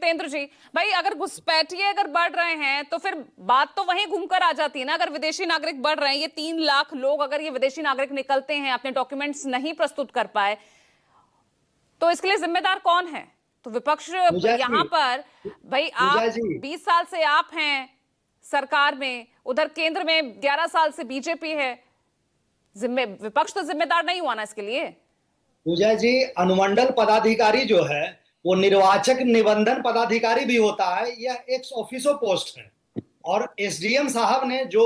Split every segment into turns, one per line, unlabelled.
जितेंद्र जी, भाई अगर घुसपैठिए अगर बढ़ रहे हैं तो फिर बात तो वहीं घूमकर आ जाती है ना। अगर विदेशी नागरिक बढ़ रहे हैं, ये 3 लाख लोग अगर ये विदेशी नागरिक निकलते हैं, अपने डॉक्यूमेंट्स नहीं प्रस्तुत कर पाए, तो इसके लिए जिम्मेदार कौन है? तो विपक्ष
पूजा
यहां
जी।
पर, भाई
पूजा
आप
जी।
20 साल से आप हैं सरकार में, उधर केंद्र में 11 साल से बीजेपी है। विपक्ष तो जिम्मेदार नहीं हुआ ना इसके लिए?
पूजा जी, अनुमंडल पदाधिकारी जो है वो निर्वाचक निबंधन पदाधिकारी भी होता है। यह एक्स ऑफिसो पोस्ट है। और एसडीएम साहब ने जो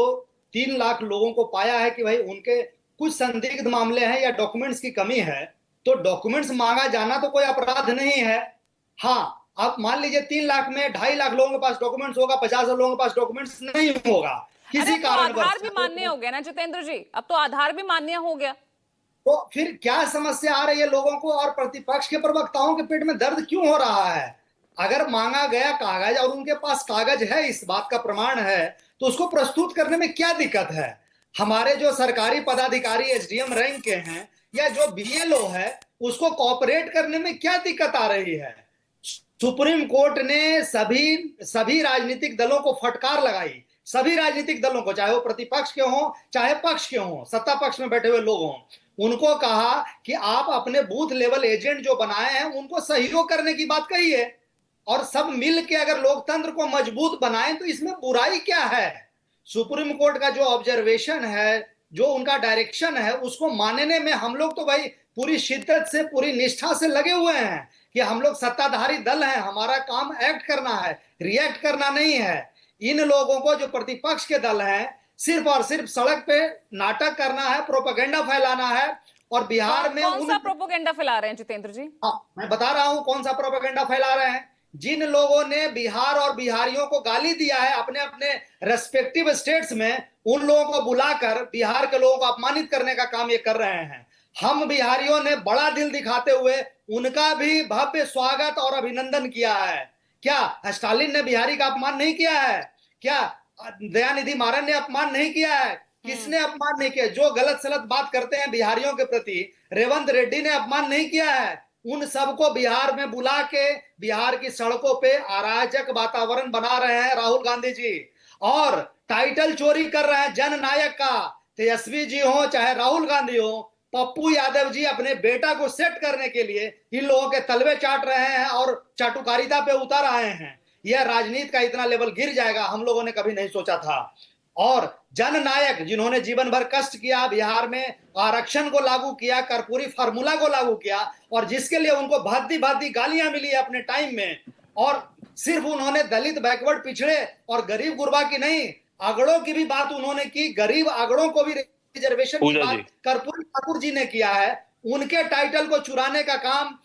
3 लाख लोगों को पाया है कि भाई उनके कुछ संदिग्ध मामले हैं या डॉक्यूमेंट्स की कमी है, तो डॉक्यूमेंट्स मांगा जाना तो कोई अपराध नहीं है। हाँ, आप मान लीजिए 3 लाख में 2.5 लाख लोगों के पास डॉक्यूमेंट्स होगा, 50 लोगों के पास डॉक्यूमेंट्स नहीं होगा
अरे
किसी
अब तो
कारणवश।
आधार भी मान्य हो गया ना जितेंद्र जी, अब तो आधार भी मान्य हो गया।
तो फिर क्या समस्या आ रही है लोगों को, और प्रतिपक्ष के प्रवक्ताओं के पेट में दर्द क्यों हो रहा है? अगर मांगा गया कागज और उनके पास कागज है, इस बात का प्रमाण है, तो उसको प्रस्तुत करने में क्या दिक्कत है? हमारे जो सरकारी पदाधिकारी एसडीएम रैंक के हैं या जो बीएलओ है, उसको कॉपरेट करने में क्या दिक्कत आ रही है? सुप्रीम कोर्ट ने सभी सभी राजनीतिक दलों को फटकार लगाई। सभी राजनीतिक दलों को, चाहे वो प्रतिपक्ष के हों चाहे पक्ष के हों, सत्ता पक्ष में बैठे हुए लोग हों, उनको कहा कि आप अपने बूथ लेवल एजेंट जो बनाए हैं उनको सहयोग करने की बात कही है। और सब मिल के अगर लोकतंत्र को मजबूत बनाएं तो इसमें बुराई क्या है? सुप्रीम कोर्ट का जो ऑब्जर्वेशन है, जो उनका डायरेक्शन है, उसको मानने में हम लोग तो भाई पूरी शिद्दत से, पूरी निष्ठा से लगे हुए हैं कि हम लोग सत्ताधारी दल हैं, हमारा काम एक्ट करना है, रिएक्ट करना नहीं है। इन लोगों को, जो प्रतिपक्ष के दल हैं, सिर्फ और सिर्फ सड़क पे नाटक करना है, प्रोपेगेंडा फैलाना है। और बिहार
कौन
में
कौन
उन,
सा प्रोपोगेंडा फैला रहे हैं जितेंद्र जी?
हाँ, मैं बता रहा हूं कौन सा प्रोपेगेंडा फैला रहे हैं। जिन लोगों ने बिहार और बिहारियों को गाली दिया है अपने अपने रेस्पेक्टिव स्टेट्स में, उन लोगों को बुलाकर बिहार के लोगों को अपमानित करने का काम ये कर रहे हैं। हम बिहारियों ने बड़ा दिल दिखाते हुए उनका भी भव्य स्वागत और अभिनंदन किया है। क्या स्टालिन ने बिहारी का अपमान नहीं किया है? क्या दयानिधि मारन ने अपमान नहीं किया है? किसने अपमान नहीं किया? जो गलत सलत बात करते हैं बिहारियों के प्रति, रेवंत रेड्डी ने अपमान नहीं किया है? उन सबको बिहार में बुला के बिहार की सड़कों पे अराजक वातावरण बना रहे हैं राहुल गांधी जी। और टाइटल चोरी कर रहे हैं जननायक का। तेजस्वी जी हो चाहे राहुल गांधी हो, पप्पू यादव जी अपने बेटा को सेट करने के लिए इन लोगों के तलवे चाट रहे हैं और चाटुकारिता पे उतर आए हैं। यह राजनीति का इतना लेवल गिर जाएगा हम लोगों ने कभी नहीं सोचा था। और जननायक जिन्होंने जीवन भर कष्ट किया, बिहार में आरक्षण को लागू किया, कर्पूरी फार्मूला को लागू किया, और जिसके लिए उनको भादी भादी गालियां मिली अपने टाइम में, और सिर्फ उन्होंने दलित, बैकवर्ड, पिछड़े और गरीब गुरबा की नहीं, अगड़ों की भी बात उन्होंने की। गरीब अगड़ों को भी रिजर्वेशन की
पूजा जी।
बात कर्पूरी ठाकुर जी ने किया है। उनके टाइटल को चुराने का काम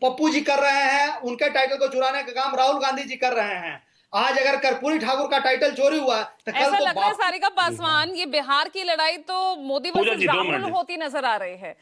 पप्पू जी कर रहे हैं, उनके टाइटल को चुराने का काम राहुल गांधी जी कर रहे हैं। आज अगर कर्पूरी ठाकुर का टाइटल चोरी हुआ तो कल
ऐसा
तो
लग रहा है सारिका पासवान, ये बिहार की लड़ाई तो मोदी
पूजा
वर्सेस
जी, 2
राहुल
मिनट।
होती नजर आ रही है।